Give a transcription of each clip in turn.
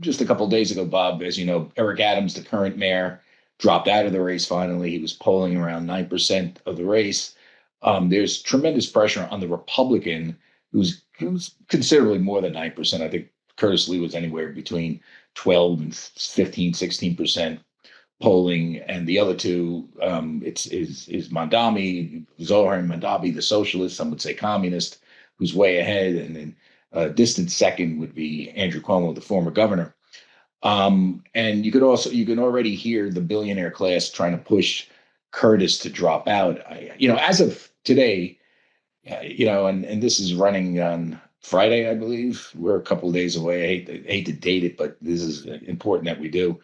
just a couple of days ago, Bob, as you know, Eric Adams, the current mayor, dropped out of the race finally. He was polling around 9% of the race. There's tremendous pressure on the Republican, who's considerably more than 9%. I think Curtis Lee was anywhere between 12 and 15, 16% polling, and the other two, it's is Mandami, Zohar Mandami, the socialist, some would say communist, who's way ahead, and then a distant second would be Andrew Cuomo, the former governor. And you can already hear the billionaire class trying to push Curtis to drop out. As of today, and this is running on Friday, I believe. We're a couple of days away. I hate to date it, but this is important that we do.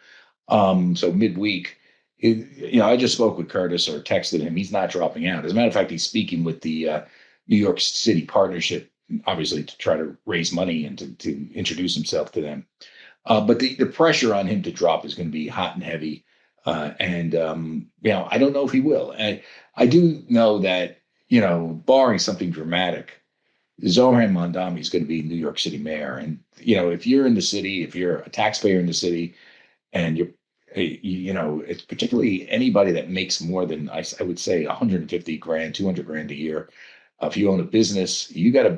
So midweek, I just spoke with Curtis or texted him. He's not dropping out. As a matter of fact, he's speaking with the New York City partnership, obviously to try to raise money and to introduce himself to them. But the pressure on him to drop is going to be hot and heavy. And I don't know if he will. And I do know that, barring something dramatic, Zohran Mandami is going to be New York City mayor. And, if you're in the city, if you're a taxpayer in the city, and it's particularly anybody that makes more than, I would say, 150 grand, 200 grand a year. If you own a business, he's got a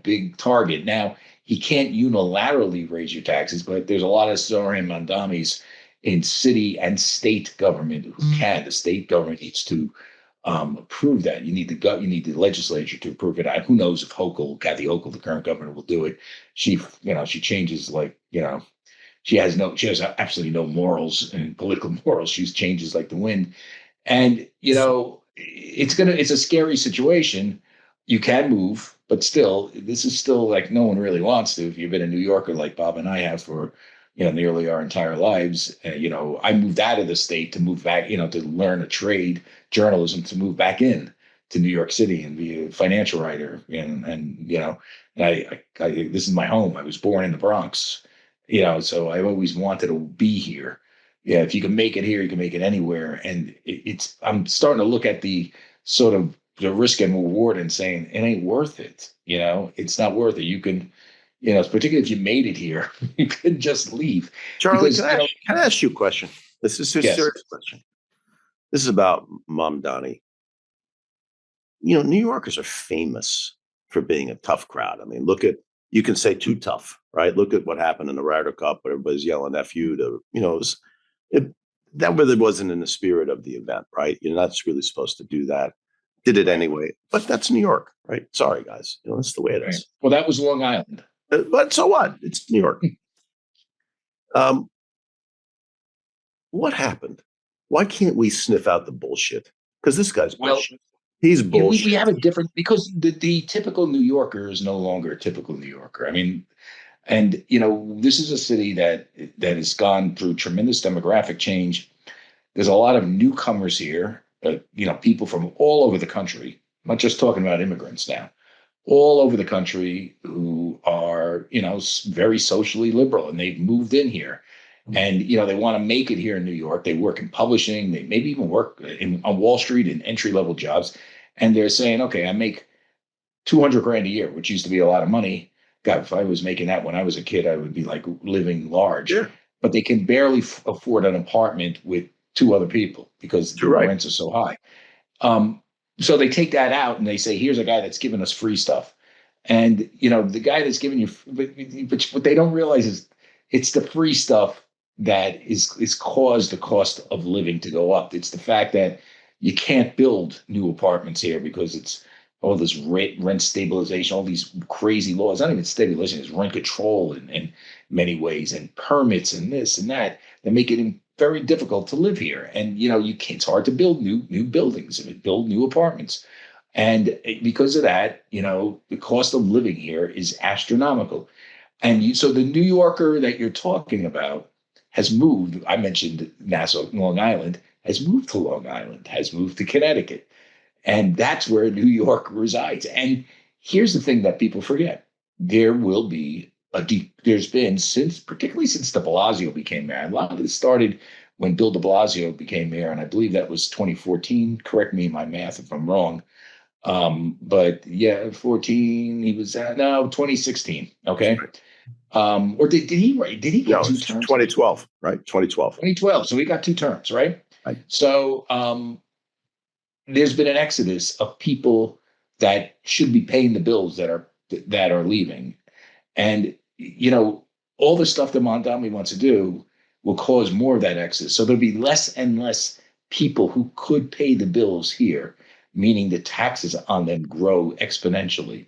big target. Now, he can't unilaterally raise your taxes, but there's a lot of Zohran Mandamis in city and state government who can. The state government needs to approve that. You need the legislature to approve it. Who knows if Kathy Hochul, the current governor, will do it. She changes she has absolutely no morals and political morals. She changes like the wind. And, it's a scary situation. You can move, but still, this is still like no one really wants to. If you've been a New Yorker like Bob and I have for, nearly our entire lives, I moved out of the state to move back, to learn a trade, journalism, to move back in to New York City and be a financial writer. And this is my home. I was born in the Bronx, so I've always wanted to be here. Yeah, if you can make it here, you can make it anywhere. And I'm starting to look at the sort of the risk and reward and saying it ain't worth it. It's not worth it. You can, particularly if you made it here, you can just leave. Charlie, can I ask you a question? This is a Yes. serious question. This is about Mamdani. New Yorkers are famous for being a tough crowd. I mean, you can say too tough, right? Look at what happened in the Ryder Cup, where everybody's yelling F you to, that really wasn't in the spirit of the event, right? You're not really supposed to do that. Did it anyway, but that's New York, right? Sorry, guys. That's the way it is. Well, that was Long Island. But so what? It's New York. What happened? Why can't we sniff out the bullshit? Because this guy's bullshit. He's bullshit. We have a different, because the typical New Yorker is no longer a typical New Yorker. I mean, and this is a city that has gone through tremendous demographic change. There's a lot of newcomers here. People from all over the country. I'm not just talking about immigrants now. All over the country who are very socially liberal, and they've moved in here. And, they want to make it here in New York. They work in publishing. They maybe even work on Wall Street in entry-level jobs. And they're saying, okay, I make 200 grand a year, which used to be a lot of money. God, if I was making that when I was a kid, I would be like living large. Yeah. But they can barely afford an apartment with two other people because the rents are so high. So they take that out and they say, here's a guy that's giving us free stuff. And, the guy that's giving you, but what they don't realize is it's the free stuff that is caused the cost of living to go up. It's the fact that you can't build new apartments here because it's all this rent stabilization, all these crazy laws. Not even stabilization, it's rent control in many ways, and permits and this and that make it very difficult to live here. And, it's hard to build new buildings and build new apartments. And because of that, the cost of living here is astronomical. And so the New Yorker that you're talking about has moved. I mentioned Nassau, Long Island, has moved to Long Island, has moved to Connecticut. And that's where New York resides. And here's the thing that people forget. There will be there's been particularly since de Blasio became mayor. A lot of this started when Bill de Blasio became mayor. And I believe that was 2014. Correct me in my math if I'm wrong. But yeah, 14, he was 2016. Okay. Or did he write? Did he get No, two it's terms? 2012, right? 2012. 2012. So he got two terms, right? Right. So there's been an exodus of people that should be paying the bills that are leaving, and all the stuff that Mondami wants to do will cause more of that exodus. So there'll be less and less people who could pay the bills here, meaning the taxes on them grow exponentially.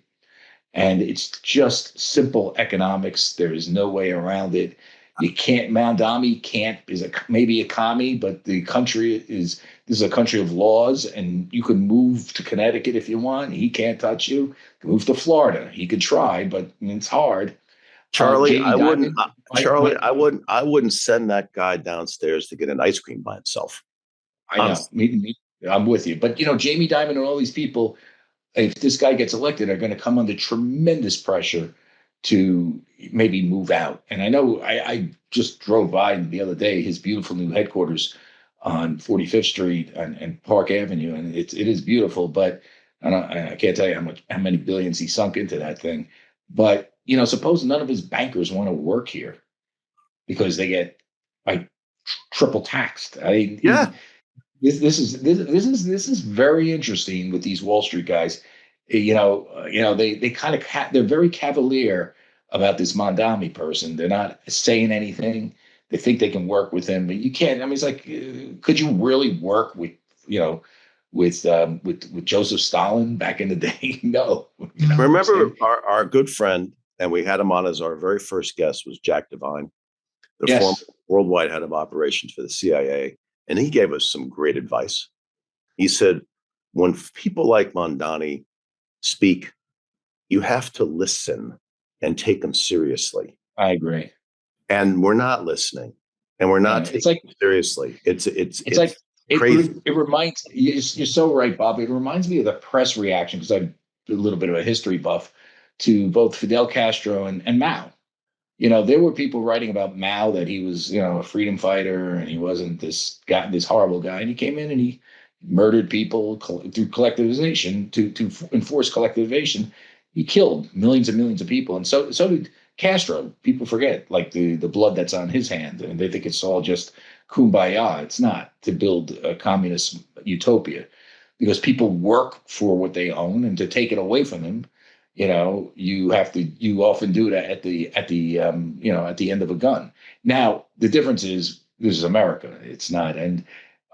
And it's just simple economics. There is no way around it. You can't, Mandami can't, maybe a commie, but the country is, this is a country of laws, and you can move to Connecticut if you want. He can't touch you. Move to Florida. He could try, but it's hard. Charlie, Jamie I wouldn't. Dimon, Charlie, I wouldn't send that guy downstairs to get an ice cream by himself. I know. Honestly, I'm with you. But, Jamie Dimon and all these people, if this guy gets elected, are going to come under tremendous pressure to maybe move out. And I know I just drove by the other day his beautiful new headquarters on 45th Street and Park Avenue, and it is beautiful. But I can't tell you how many billions he sunk into that thing. But suppose none of his bankers want to work here because they get like triple taxed. I yeah. mean, this is very interesting with these Wall Street guys. They kind of they're very cavalier about this Mondami person. They're not saying anything. They think they can work with him, but you can't. I mean, it's like, could you really work with you know with Joseph Stalin back in the day? No. Remember our good friend, and we had him on as our very first guest, was Jack Devine, the former Yes, worldwide head of operations for the CIA, and he gave us some great advice. He said, when people like Mondani speak, you have to listen and take them seriously. I agree. And we're not listening, and we're not It's taking like it seriously. It's It's like crazy. it reminds you're so right, Bob. It reminds me of the press reaction because I'm a little bit of a history buff to both Fidel Castro and Mao. There were people writing about Mao that he was, a freedom fighter and he wasn't this guy, this horrible guy. And he came in and he murdered people through collectivization to enforce collectivization. He killed millions and millions of people, and so did Castro. People forget like the blood that's on his hand, and they think it's all just kumbaya. It's not to build a communist utopia because people work for what they own, and to take it away from them, you often do that at the end of a gun. Now the difference is this is America. It's not. And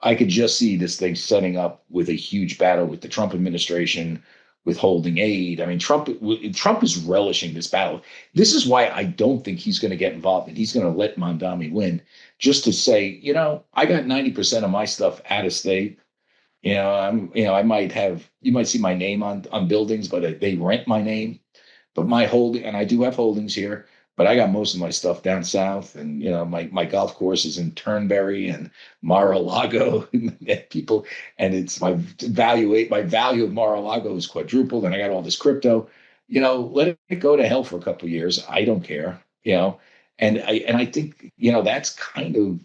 I could just see this thing setting up with a huge battle with the Trump administration withholding aid. I mean, Trump is relishing this battle. This is why I don't think he's going to get involved, and he's going to let Mondami win just to say, I got 90% of my stuff out of state. I might have, you might see my name on buildings, but they rent my name. But my holding, and I do have holdings here, but I got most of my stuff down south. And, my golf course is in Turnberry and Mar-a-Lago and people, and it's my value of Mar-a-Lago is quadrupled, and I got all this crypto. Let it go to hell for a couple of years. I don't care, and I think, that's kind of,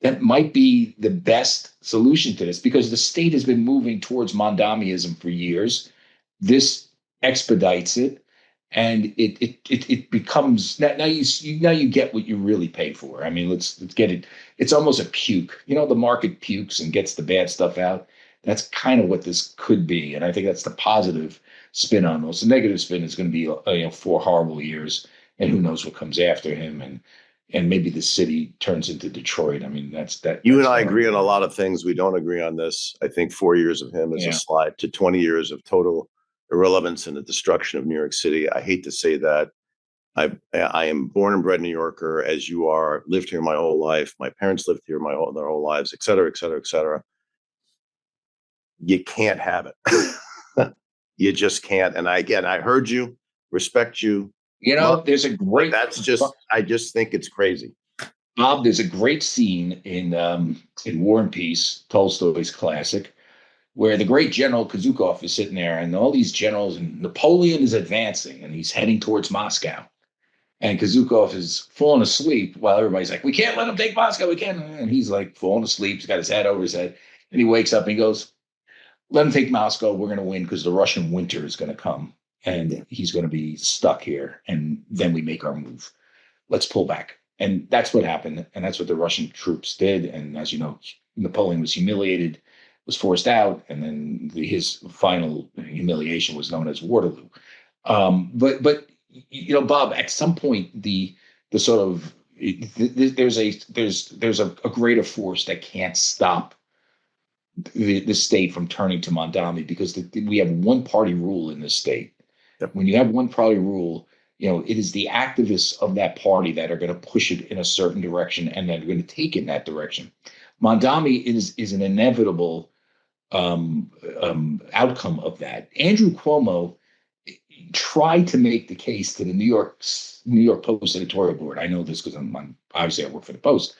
that might be the best solution to this because the state has been moving towards Mondamiism for years. This expedites it, and it becomes now you get what you really pay for. I mean, let's get it. It's almost a puke. The market pukes and gets the bad stuff out. That's kind of what this could be, and I think that's the positive spin on this. The negative spin is going to be 4 horrible years, and who knows what comes after him, and maybe the city turns into Detroit. I mean, that's that. You that's and I hard. agree on a lot of things. We don't agree on this. I think 4 years of him is a Yeah. slide to 20 years of total irrelevance and the destruction of New York City. I hate to say that. I am born and bred New Yorker, as you are. Lived here my whole life. My parents lived here their whole lives, et cetera, et cetera, et cetera. You can't have it. You just can't. And I heard you, respect you. There's a But great I just think it's crazy. Bob. There's a great scene in War and Peace, Tolstoy's classic, where the great General Kazukov is sitting there, and all these generals, and Napoleon is advancing, and he's heading towards Moscow. And Kazukov is falling asleep while everybody's like, "We can't let him take Moscow. We can't." And he's like falling asleep. He's got his head over his head, and he wakes up and he goes, "Let him take Moscow. We're going to win because the Russian winter is going to come." and he's going to be stuck here. And then we make our move. Let's pull back. And that's what happened. And that's what the Russian troops did. And as you know, Napoleon was humiliated, was forced out. And then his final humiliation was known as Waterloo. But Bob, at some point, the sort of there's a greater force that can't stop the state from turning to Mondami, because we have one party rule in this state. Yep. When you have one party rule, it is the activists of that party that are going to push it in a certain direction and that are going to take it in that direction. Mondami is an inevitable outcome of that. Andrew Cuomo tried to make the case to the New York Post editorial board. I know this because obviously I work for the Post,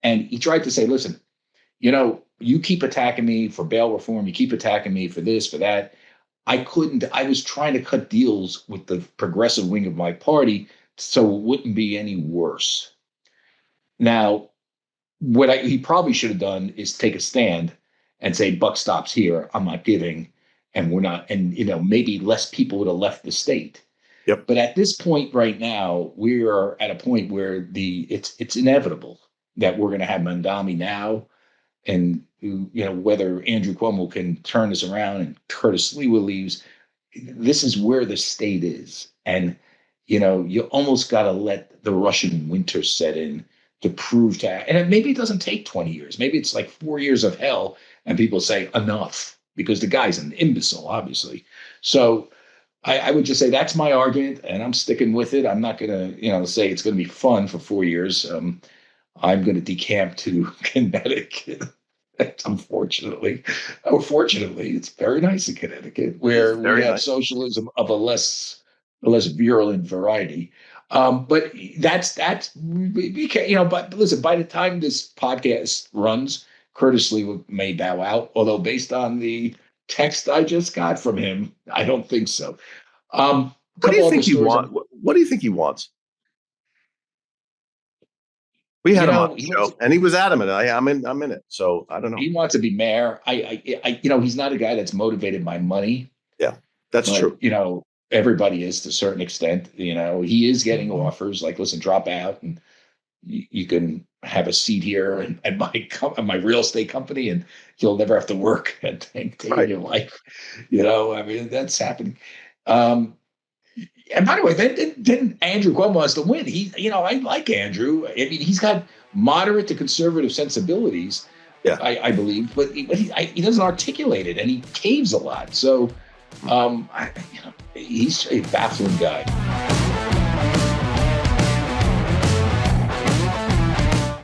and he tried to say, listen, you keep attacking me for bail reform, you keep attacking me for this, for that. I was trying to cut deals with the progressive wing of my party so it wouldn't be any worse. Now, what he probably should have done is take a stand and say, buck stops here. I'm not giving. And we're not, and maybe less people would have left the state. Yep. But at this point right now, we are at a point where it's inevitable that we're going to have Mondami now. And whether Andrew Cuomo can turn this around and Curtis Sliwa leaves, this is where the state is. And you almost got to let the Russian winter set in to prove to. And maybe it doesn't take 20 years. Maybe it's like 4 years of hell, and people say enough, because the guy's an imbecile, obviously. So I would just say that's my argument, and I'm sticking with it. I'm not going to say it's going to be fun for 4 years. I'm going to decamp to Connecticut. Unfortunately, or fortunately, it's very nice in Connecticut, where we have socialism of a less virulent variety. But that's we can't, But listen, by the time this podcast runs, Curtis Lee may bow out. Although, based on the text I just got from him, I don't think so. What do you think he wants? What do you think he wants? We had him on the show, and he was adamant. I'm in it. So I don't know. He wants to be mayor. He's not a guy that's motivated by money. Yeah, that's true. Everybody is to a certain extent. He is getting offers like, listen, drop out, and you can have a seat here at my real estate company, and you'll never have to work a day in your life. That's happening. And by the way, then Andrew Cuomo has to win. I like Andrew. I mean, he's got moderate to conservative sensibilities, yeah, I believe, but he doesn't articulate it, and he caves a lot. So, he's a baffling guy.